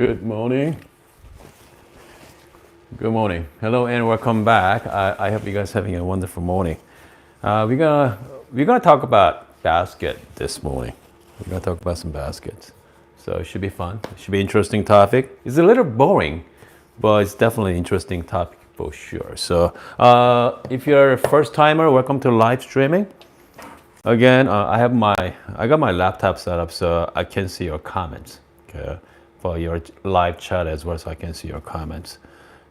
Good morning. Good morning. Hello and welcome back. I hope you guys having a wonderful morning. We're gonna talk about basket this morning. We're gonna talk about some baskets. So it should be fun. It should be interesting topic. It's a little boring, but it's definitely an interesting topic for sure. So if you're a first timer, welcome to live streaming. Again, I got my laptop set up so I can see your comments. Okay, for your live chat as well, so I can see your comments.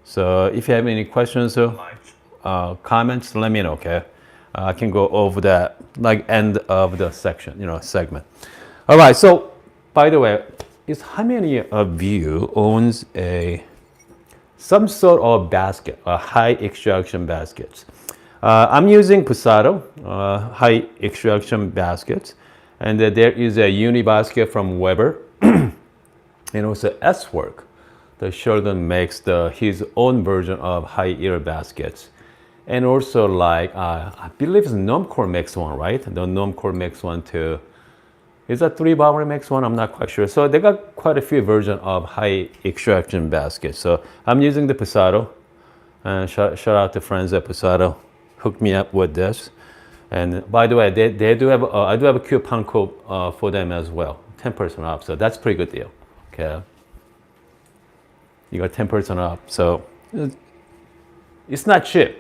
So if you have any questions or comments, let me know. Okay, I can go over that like end of the section, segment. All right. So by the way, is how many of you owns some sort of basket, a high extraction baskets? I'm using Pusato high extraction baskets, and there is a uni basket from Weber, and also S-Work. The Sheldon makes his own version of high ear baskets, and also like I believe Normcore makes one, right? The Normcore makes one too. Is that 3-bar makes one? I'm not quite sure. So they got quite a few versions of high extraction baskets. So I'm using the Pusato, and shout out to friends at Pusato. Hooked me up with this, and by the way, they do have I do have a coupon code for them as well, 10% off. So that's a pretty good deal. Okay, you got 10% off. So it's not cheap.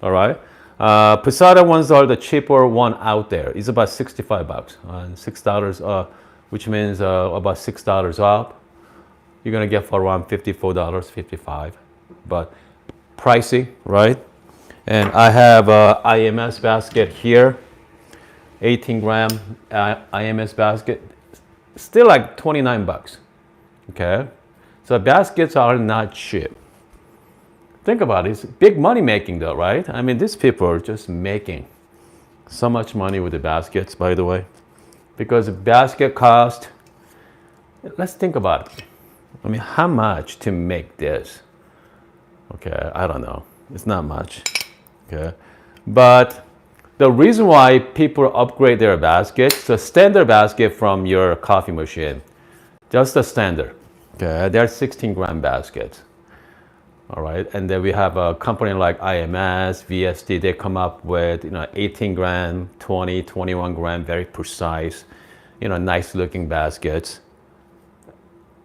All right, Posada ones are the cheaper one out there. It's about $65 and $6, which means about $6 off. You're gonna get for around $54, $55, but pricey, right? And I have a IMS basket here, 18 gram IMS basket, still like 29 bucks, okay? So baskets are not cheap. Think about it, it's big money making though, right? I mean, these people are just making so much money with the baskets, by the way, because the basket cost, let's think about it. I mean, how much to make this? Okay, I don't know, it's not much. Okay, but the reason why people upgrade their baskets, the standard basket from your coffee machine, just the standard. Okay, they're 16 gram baskets. All right, and then we have a company like IMS, VST. They come up with 18 gram, 20, 21 gram, very precise, nice looking baskets.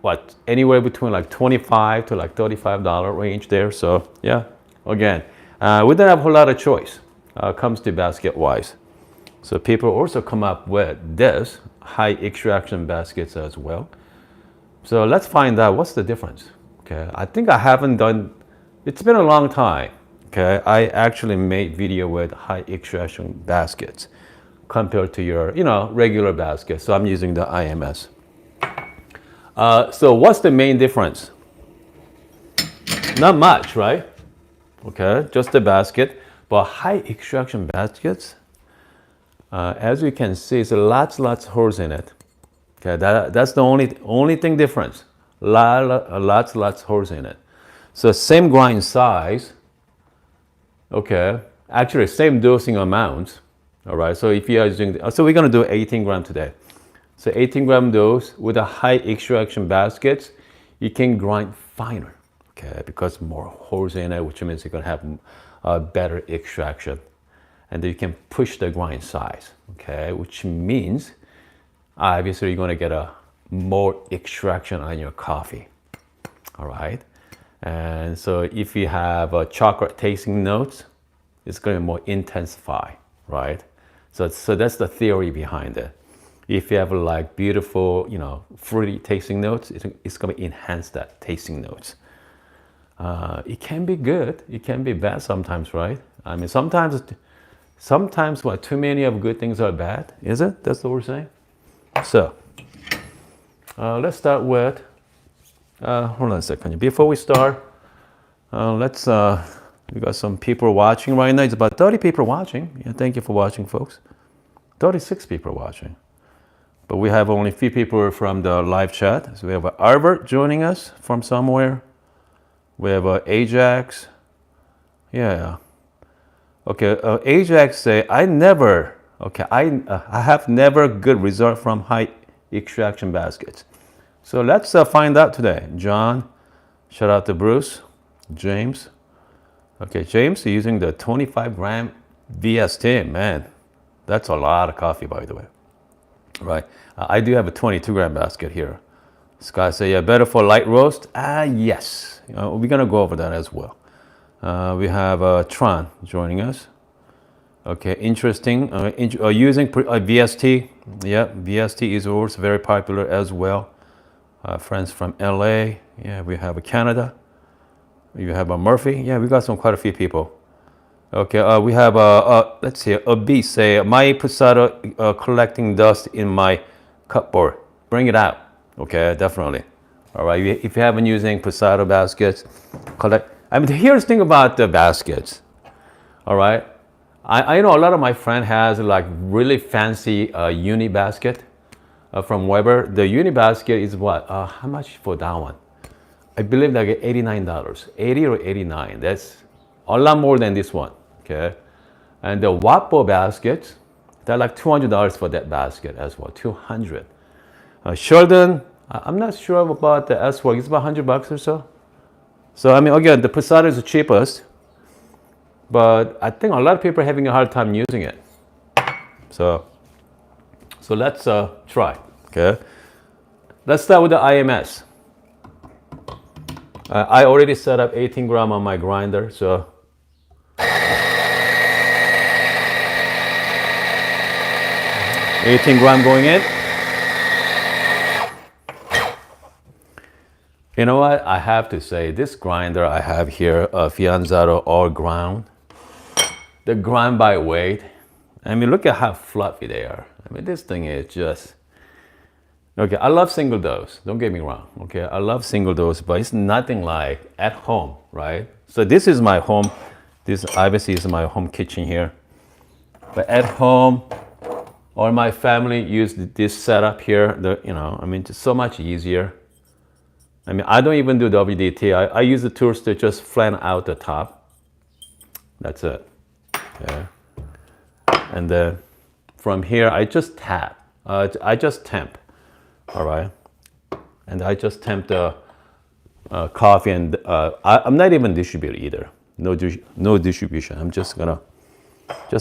What, anywhere between like $25 to like $35 range there. So yeah, again. We don't have a whole lot of choice comes to basket wise. So people also come up with this high extraction baskets as well. So let's find out what's the difference. Okay, I think I haven't done, it's been a long time. Okay, I actually made video with high extraction baskets compared to your regular basket. So I'm using the IMS. So what's the main difference? Not much, right? Okay, just a basket, but high extraction baskets, as you can see, it's lots holes in it. Okay, that's the only thing difference. Lots holes in it. So same grind size. Okay, actually same dosing amount. All right, so if you are using, so we're gonna do 18 gram today. So 18 gram dose with a high extraction baskets, you can grind finer. Okay, because more holes in it, which means you're gonna have a better extraction, and then you can push the grind size. Okay, which means obviously you're gonna get a more extraction on your coffee. All right, and so if you have a chocolate tasting notes, it's gonna more intensify, right? So that's the theory behind it. If you have like beautiful, fruity tasting notes, it's gonna enhance that tasting notes. It can be good, it can be bad sometimes, right? I mean, sometimes what, too many of good things are bad, is it? That's what we're saying? So, let's start with, hold on a second. Before we start, we got some people watching right now. It's about 30 people watching. Yeah, thank you for watching, folks. 36 people watching. But we have only a few people from the live chat. So we have Albert joining us from somewhere. We have Ajax. Yeah. Okay, Ajax say, I have never good result from high extraction baskets. So let's find out today. John, shout out to Bruce, James. Okay, James using the 25-gram VST. Man, that's a lot of coffee, by the way. Right. I do have a 22-gram basket here. Scott say, yeah, better for light roast? Yes. We're going to go over that as well. We have Tron joining us. Okay, interesting. Using VST. Yeah, VST is also very popular as well. Friends from LA. Yeah, we have a Canada. We have a Murphy. Yeah, we got quite a few people. Okay, we have let's see, a B say, my Posada collecting dust in my cupboard. Bring it out. Okay, definitely. All right, if you haven't using Posada baskets, collect. I mean, here's the thing about the baskets. All right, I know a lot of my friend has like really fancy uni basket from Weber. The uni basket is what? How much for that one? I believe like $89, 80 or 89. That's a lot more than this one. Okay, and the Wapo baskets, they're like $200 for that basket as well. 200. Sheldon, I'm not sure about the S-Work. It's about $100 or so. So I mean, again, the Posada is the cheapest, but I think a lot of people are having a hard time using it. So let's try. Okay, let's start with the IMS. I already set up 18 gram on my grinder, so 18 gram going in. You know what? I have to say, this grinder I have here, Fianzaro all ground, the grind by weight. I mean, look at how fluffy they are. I mean, this thing is just, okay, I love single dose. Don't get me wrong. Okay, I love single dose, but it's nothing like at home, right? So this is my home. This obviously is my home kitchen here. But at home, all my family use this setup here. I mean, it's so much easier. I mean, I don't even do WDT. I use the tools to just flatten out the top. That's it. Okay. And then from here, I just tap. I just temp. All right. And I just temp the coffee, and I'm not even distribute either. No distribution. I'm just gonna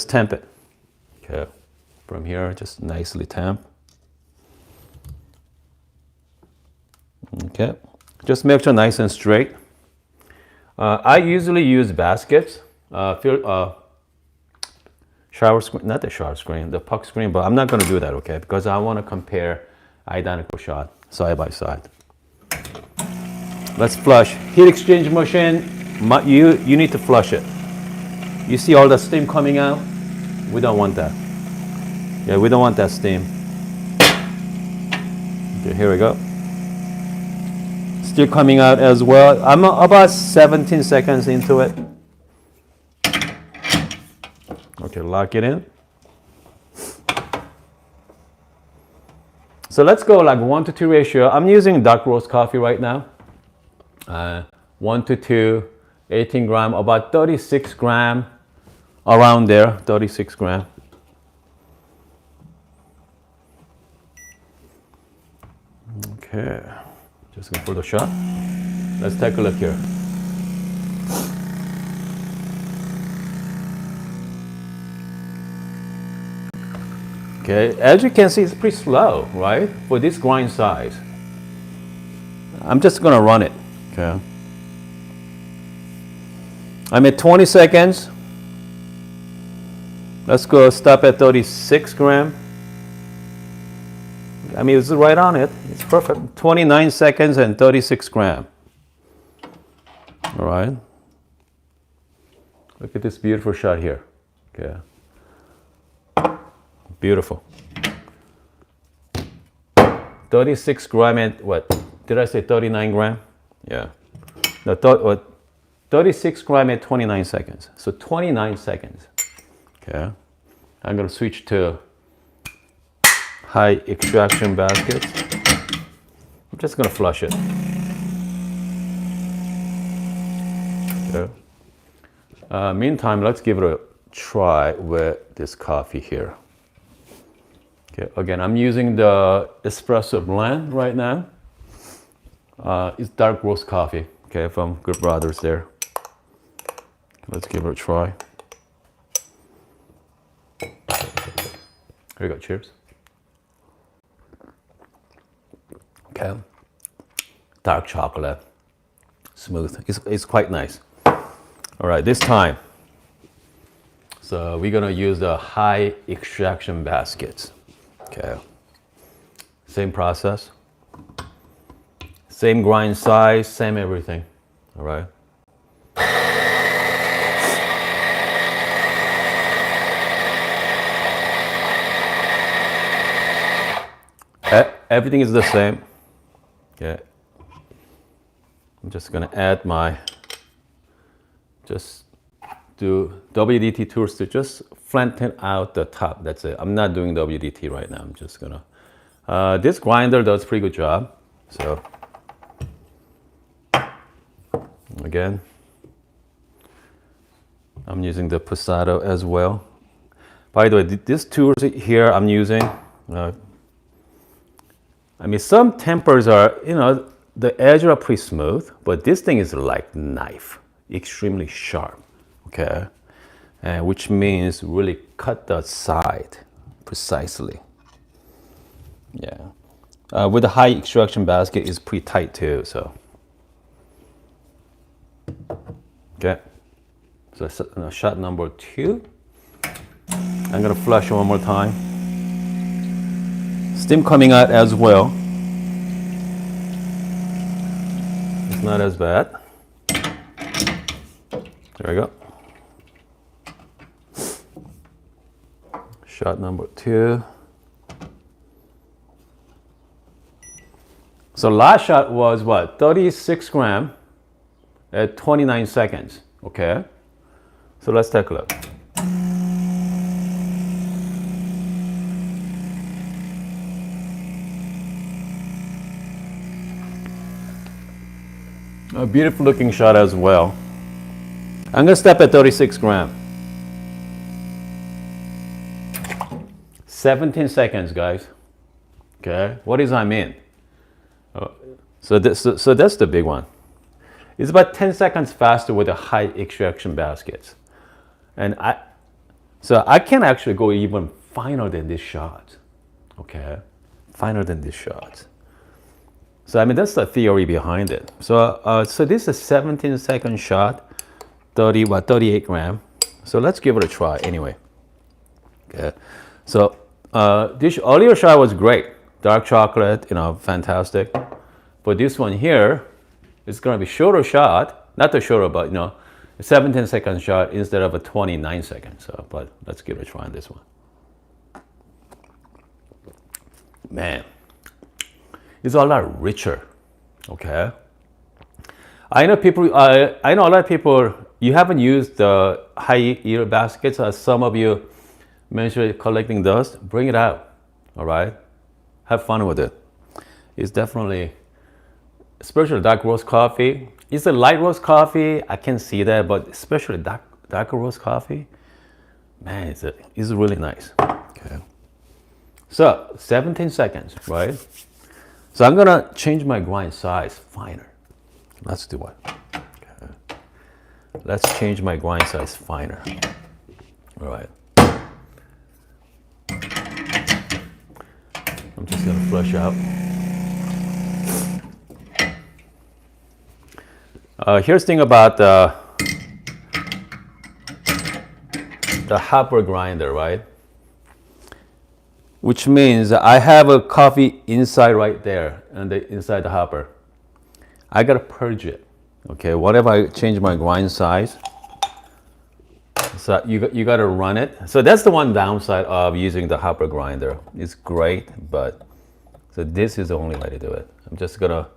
temp it. Okay. From here, just nicely temp. Okay. Just make sure nice and straight. I usually use baskets, shower screen, not the shower screen, the puck screen, but I'm not gonna do that, okay? Because I wanna compare identical shot side by side. Let's flush. Heat exchange machine, you need to flush it. You see all the steam coming out? We don't want that. Yeah, we don't want that steam. Okay, here we go. Still coming out as well. I'm about 17 seconds into it. Okay, lock it in. So let's go like 1-to-2 ratio. I'm using dark roast coffee right now. 1-to-2, 18 gram, about 36 gram, around there, 36 gram. Okay, just gonna pull the shot. Let's take a look here. Okay, as you can see, it's pretty slow, right? For this grind size. I'm just gonna run it, okay? I'm at 20 seconds. Let's go stop at 36 gram. I mean, it's right on it. It's perfect. 29 seconds and 36 gram. All right. Look at this beautiful shot here. Okay. Beautiful. 36 gram and what? Did I say 39 gram? Yeah. No, 36 gram at 29 seconds. So 29 seconds. Okay. I'm going to switch to high extraction baskets. I'm just going to flush it. Okay. Meantime, let's give it a try with this coffee here. Okay, again, I'm using the espresso blend right now. It's dark roast coffee, okay, from Good Brothers there. Let's give it a try. Here you go, cheers. Okay, dark chocolate, smooth. It's quite nice. All right, this time, so we're gonna use the high extraction baskets. Okay, same process, same grind size, same everything. All right. Everything is the same. Okay. I'm just gonna add my, just do WDT tools to just flatten out the top. That's it. I'm not doing WDT right now. I'm just gonna, this grinder does a pretty good job. So, again, I'm using the Passato as well. By the way, these tools here I'm using, I mean, some tempers are, you know, the edges are pretty smooth, but this thing is like knife, extremely sharp, okay? Which means really cut the side precisely. Yeah. With the high extraction basket, it's pretty tight too, so. Okay. So shot number 2. I'm gonna flush one more time. Steam coming out as well. It's not as bad. There we go. Shot number 2. So last shot was what? 36 grams at 29 seconds. Okay. So let's take a look. A beautiful looking shot as well. I'm gonna step at 36 grams. 17 seconds, guys. Okay, what is I mean? So that's the big one. It's about 10 seconds faster with the high extraction baskets. And I can actually go even finer than this shot. Okay, finer than this shot. So I mean, that's the theory behind it. So so this is a 17-second shot, 38 grams. So let's give it a try anyway. Okay. So this earlier shot was great, dark chocolate, you know, fantastic. But this one here is gonna be shorter shot, not the shorter, but you know, a 17-second shot instead of a 29 seconds. So, but let's give it a try on this one. Man. It's a lot richer, okay? I know people, I know a lot of people, you haven't used the high yield baskets, as some of you mentioned collecting dust. Bring it out, all right? Have fun with it. It's definitely, especially dark roast coffee. It's a light roast coffee, I can see that, but especially dark roast coffee, man, it's really nice, okay? So, 17 seconds, right? So I'm gonna change my grind size finer. Let's do it. Okay. Let's change my grind size finer. All right. I'm just gonna flush out. Here's the thing about the hopper grinder, right? Which means I have a coffee inside right there, and inside the hopper. I gotta purge it. Okay, whatever I change my grind size, so you gotta run it. So that's the one downside of using the hopper grinder. It's great, but so this is the only way to do it. I'm just gonna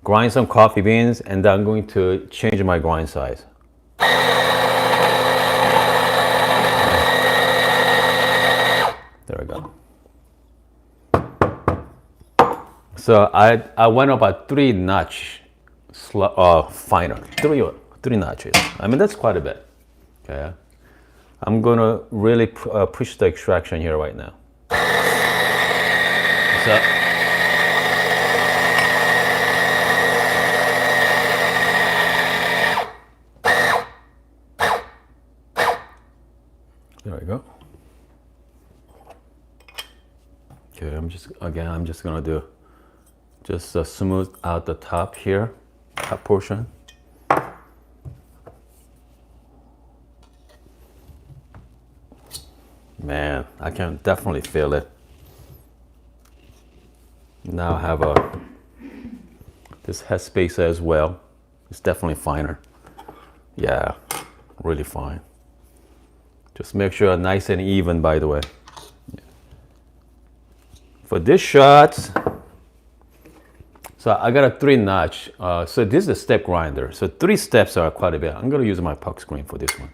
grind some coffee beans, and then I'm going to change my grind size. There we go. So I went about 3 notches finer, three notches. I mean, that's quite a bit. Okay, I'm gonna really push the extraction here right now. I'm just gonna do just smooth out the top here, top portion. Man, I can definitely feel it. Now I have this headspace as well. It's definitely finer. Yeah, really fine. Just make sure nice and even, by the way. For this shot, so I got a 3-notch. So this is a step grinder. So 3 steps are quite a bit. I'm gonna use my puck screen for this one.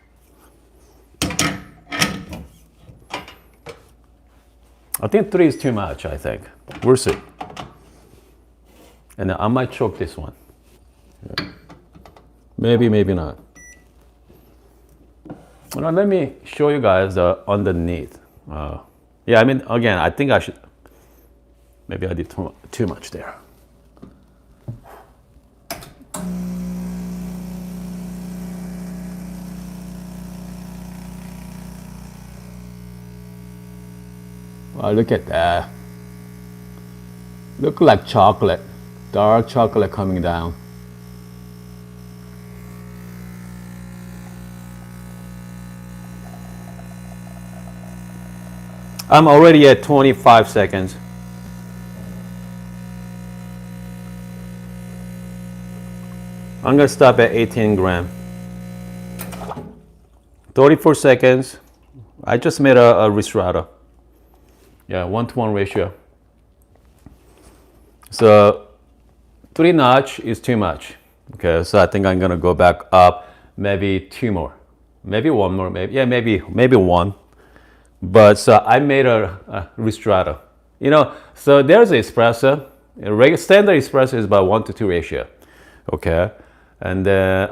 I think 3 is too much, I think. We'll see. And I might choke this one. Yeah. Maybe, maybe not. Now let me show you guys the underneath. Yeah, I mean, again, I think I should, maybe I did too much there. Wow, look at that. Look like chocolate, dark chocolate coming down. I'm already at 25 seconds. I'm gonna stop at 18 gram. 34 seconds. I just made a Ristrata. Yeah, 1-to-1 ratio. So 3-notch is too much. Okay, so I think I'm gonna go back up maybe 2 more, maybe 1 more, maybe 1. But so I made a Ristrata. You know, so there's an espresso. A regular standard espresso is about 1-to-2 ratio. Okay, and then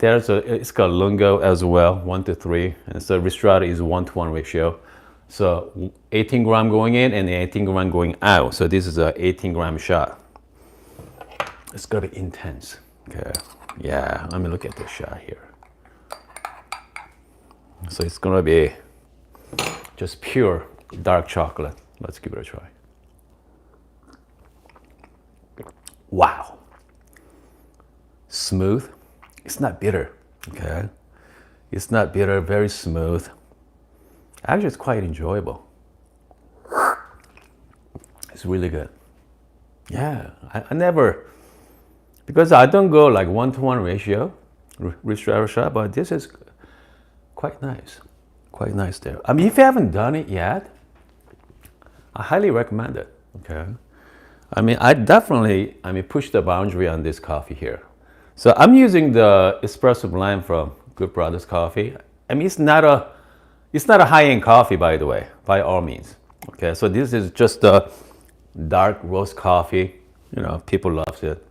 it's called Lungo as well, 1-to-3, and so Ristrata is 1-to-1 ratio. So 18 gram going in and 18 gram going out. So this is a 18 gram shot. It's gonna be intense. Okay, yeah. Let me look at this shot here. So it's gonna be just pure dark chocolate. Let's give it a try. Wow. Smooth. It's not bitter. Okay. It's not bitter, very smooth. Actually, it's quite enjoyable. It's really good. Yeah, I never, because I don't go like 1-to-1 ratio, Ristrata shot, but this is quite nice. Quite nice there. I mean, if you haven't done it yet, I highly recommend it. Okay. I mean, I definitely, push the boundary on this coffee here. So I'm using the espresso blend from Good Brothers Coffee. I mean, it's not a high-end coffee, by the way, by all means. Okay, so this is just a dark roast coffee. You know, people love it.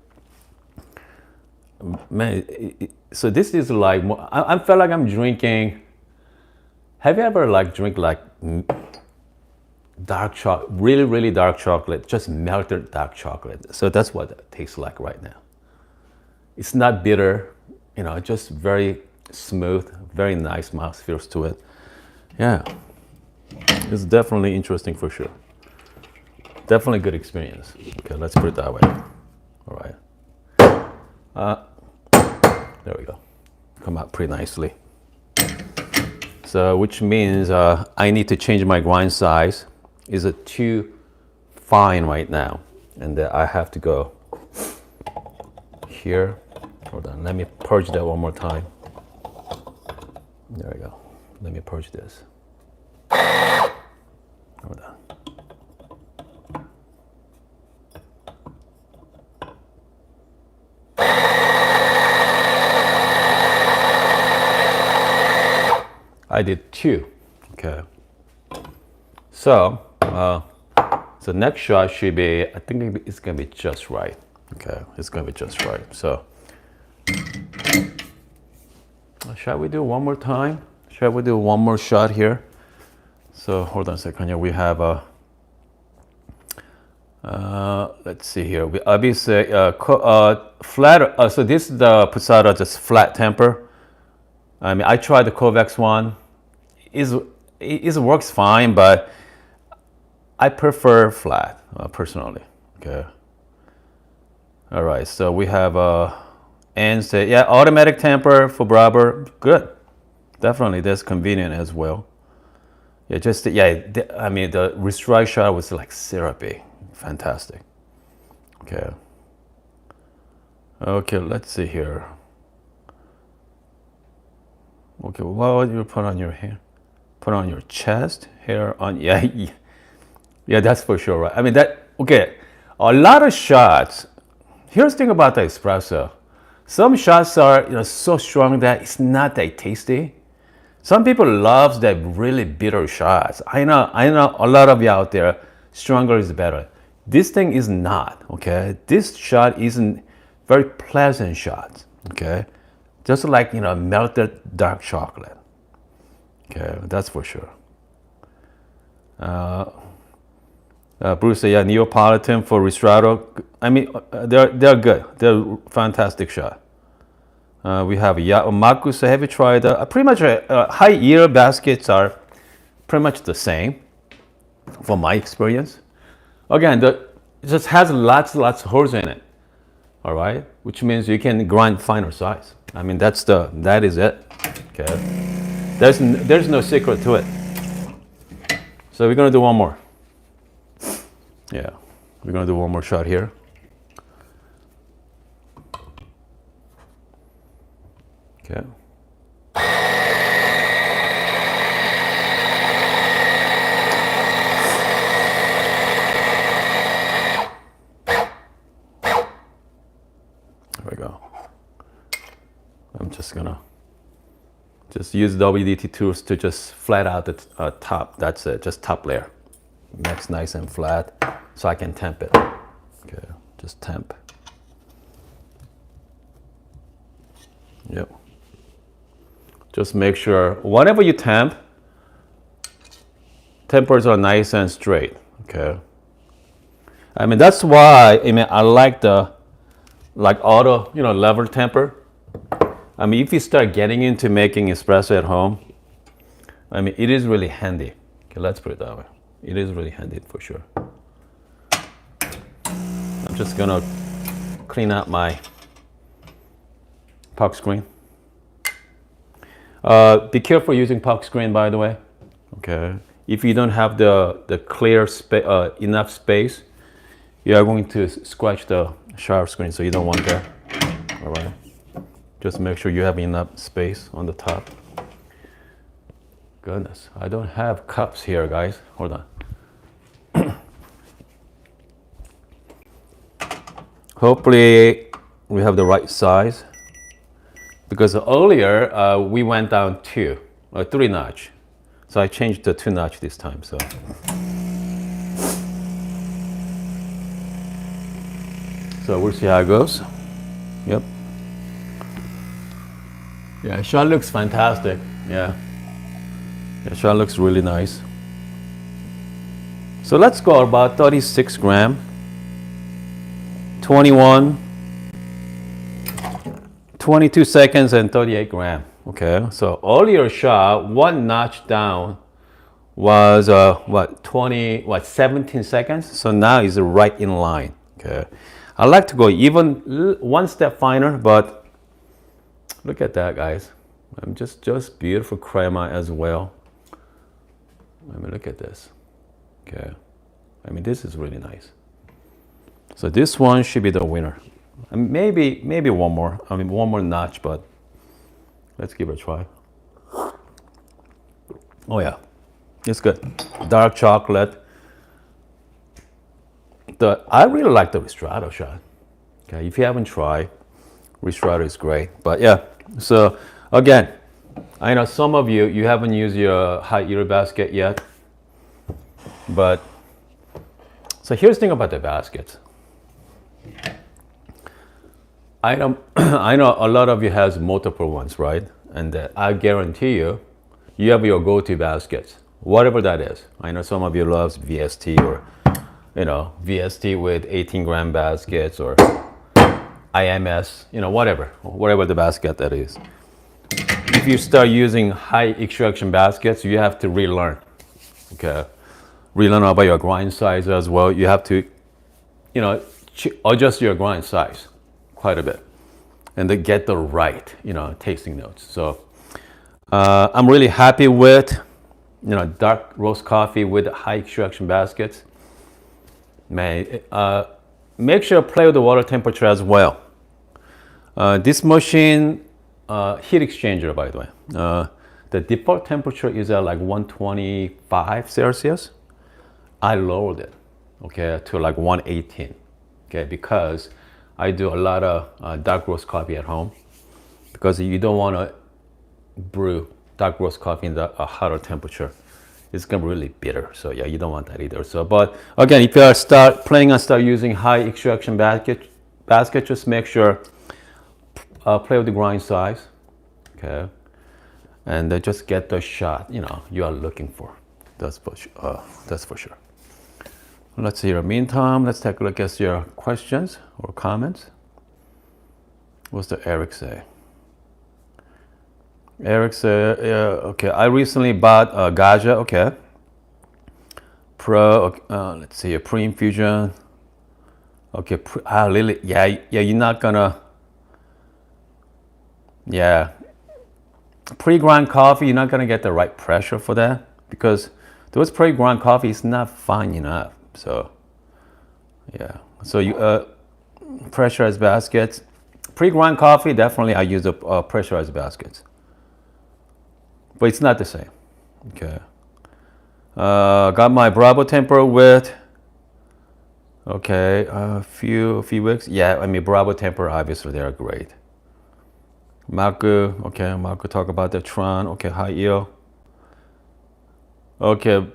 Man, so this is like, I feel like I'm drinking. Have you ever like drink like dark chocolate, really, really dark chocolate, just melted dark chocolate? So that's what it tastes like right now. It's not bitter, you know, just very smooth, very nice mouthfeel to it. Yeah, it's definitely interesting for sure. Definitely good experience. Okay, let's put it that way. All right. There we go. Come out pretty nicely. So, which means I need to change my grind size. Is it too fine right now? And I have to go here. Hold on, let me purge that one more time. There we go. Let me purge this. Hold on. I did 2. Okay. So, so next shot should be, I think it's gonna be just right. Okay, it's gonna be just right. So, shall we do one more time? Shall we do one more shot here? So hold on a second here. We have let's see here. We obviously flat. So this is the Posada, just flat temper. I mean, I tried the Kovacs one. It works fine, but I prefer flat personally. Okay. All right. So we have and say yeah, automatic temper for Brabber. Good. Definitely, that's convenient as well. Yeah, just yeah. I mean, the restrike shot was like syrupy, fantastic. Okay. Okay, let's see here. Okay, what would you put on your hair? Put on your chest, hair on. Yeah, yeah, that's for sure, right? I mean that. Okay, a lot of shots. Here's the thing about the espresso. Some shots are so strong that it's not that tasty. Some people love that really bitter shots. I know a lot of you out there, stronger is better. This thing is not, okay? This shot isn't very pleasant shot, okay? Just like, melted dark chocolate. Okay, that's for sure. Bruce said, yeah, Neapolitan for Ristretto. I mean, they're good. They're fantastic shot. We have Marcus. Have you tried? Pretty much high yield baskets are pretty much the same, from my experience. Again, it just has lots of holes in it. All right, which means you can grind finer size. I mean, that is it. Okay, there's no secret to it. So we're gonna do one more. Yeah, we're gonna do one more shot here. Okay. There we go. I'm just gonna use WD-40 tools to just flat out the top. That's it, just top layer. That's nice and flat, so I can temp it. Okay, just temp. Yep. Just make sure whenever you tempers are nice and straight. Okay. I mean that's why I like the auto level temper. I mean if you start getting into making espresso at home, I mean it is really handy. Okay, let's put it that way. It is really handy for sure. I'm just gonna clean out my puck screen. Be careful using puck screen, by the way. Okay, if you don't have the clear enough space, you are going to scratch the shower screen, so you don't want that. All right, just make sure you have enough space on the top. Goodness, I don't have cups here, guys. Hold on. Hopefully, we have the right size. Because earlier we went down 3 notch, so I changed to 2 notch this time. So we'll see how it goes. Yep. Yeah, shot looks fantastic. Yeah, shot looks really nice. So let's go about 36 gram, 21. 22 seconds and 38 gram. Okay, so earlier shot 1 notch down was 17 seconds. So now is right in line. Okay, I like to go even 1 step finer, but look at that, guys. I'm just beautiful crema as well. I mean, look at this. Okay, I mean this is really nice. So this one should be the winner. Maybe one more. I mean, one more notch, but let's give it a try. Oh yeah, it's good. Dark chocolate. I really like the Ristretto shot. Okay, if you haven't tried, Ristretto is great. But yeah, so again, I know some of you haven't used your hot eater basket yet. But so here's the thing about the baskets. I know a lot of you has multiple ones, right? And I guarantee you have your go-to baskets, whatever that is. I know some of you loves VST or VST with 18 gram baskets or IMS, whatever the basket that is. If you start using high extraction baskets, you have to relearn. Okay, really know about your grind size as well. You have to, you know, adjust your grind size quite a bit and then get the right, you know, tasting notes. So I'm really happy with, you know, dark roast coffee with high extraction baskets. Make sure to play with the water temperature as well. This machine, heat exchanger, by the way, the default temperature is at like 125 Celsius. I lowered it, okay, to like 118, okay, because I do a lot of dark roast coffee at home, because you don't want to brew dark roast coffee in a hotter temperature. It's gonna be really bitter, so yeah, you don't want that either. So, but again, if you are planning on start using high extraction basket, just make sure play with the grind size, okay, and just get the shot, you know, you are looking for. That's for sure. Let's see here. Meantime, let's take a look at your questions or comments. What's the Eric say? Eric said, yeah, okay, I recently bought Gaja, okay. Pro, let's see, a pre-infusion. Okay, Lily, yeah, you're not gonna, yeah. Pre-grind coffee, you're not gonna get the right pressure for that, because those pre-grind coffee is not fine enough. So, yeah. So you pressurized baskets. Pre-grind coffee, definitely I use the pressurized baskets, but it's not the same. Okay. Got my Bravo temper with. Okay, a few weeks. Yeah, I mean Bravo temper, obviously they're great. Marco, okay, Marco talk about the Tron. Okay, high yield. Okay,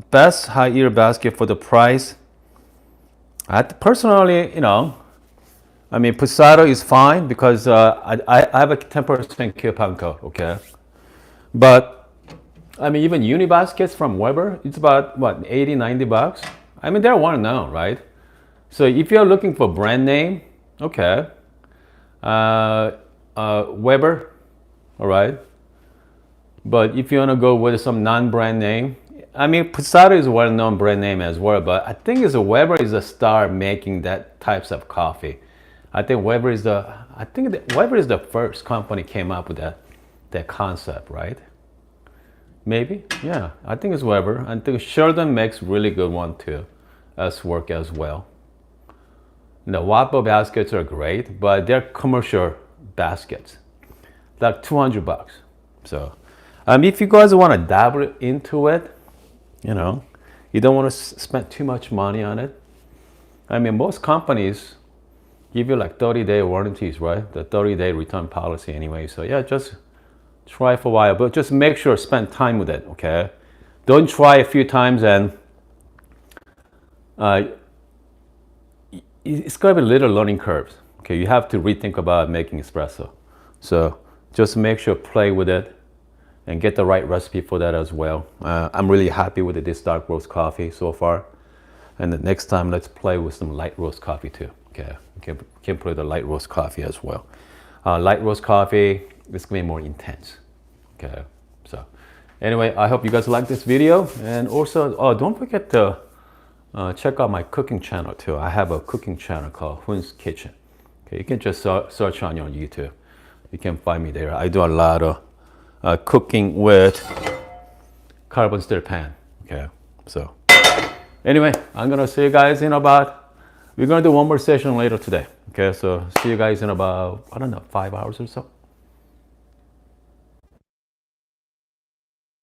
best high yield basket for the price. Personally, you know, I mean Posado is fine because I have a 10% coupon code. Okay, but I mean even uni baskets from Weber, it's about what, 80, 90 bucks. I mean they're well known, right? So if you're looking for brand name, okay, Weber, all right. But if you want to go with some non-brand name, I mean Posado is a well-known brand name as well, but I think Weber is a star making that types of coffee. I think Weber is the first company came up with that concept, right? Maybe, yeah. I think it's Weber. I think Sheldon makes really good one too, as work as well. The Wapo baskets are great, but they're commercial baskets, like 200 bucks. So, if you guys want to dabble into it, you know, you don't want to spend too much money on it. I mean, most companies give you like 30-day warranties, right? The 30-day return policy anyway. So yeah, just try for a while, but just make sure spend time with it, okay? Don't try a few times and it's gonna be little learning curves. Okay, you have to rethink about making espresso. So just make sure play with it and get the right recipe for that as well. I'm really happy with this dark roast coffee so far. And the next time, let's play with some light roast coffee too. Okay, we can play the light roast coffee as well. Light roast coffee is gonna be more intense. Okay, so anyway, I hope you guys like this video. And also, don't forget to check out my cooking channel too. I have a cooking channel called Hun's Kitchen. Okay, you can just search on your YouTube. You can find me there. I do a lot of cooking with carbon steel pan. Okay, so anyway, I'm gonna see you guys in about, we're gonna do one more session later today. Okay, so see you guys in about, I don't know, 5 hours or so.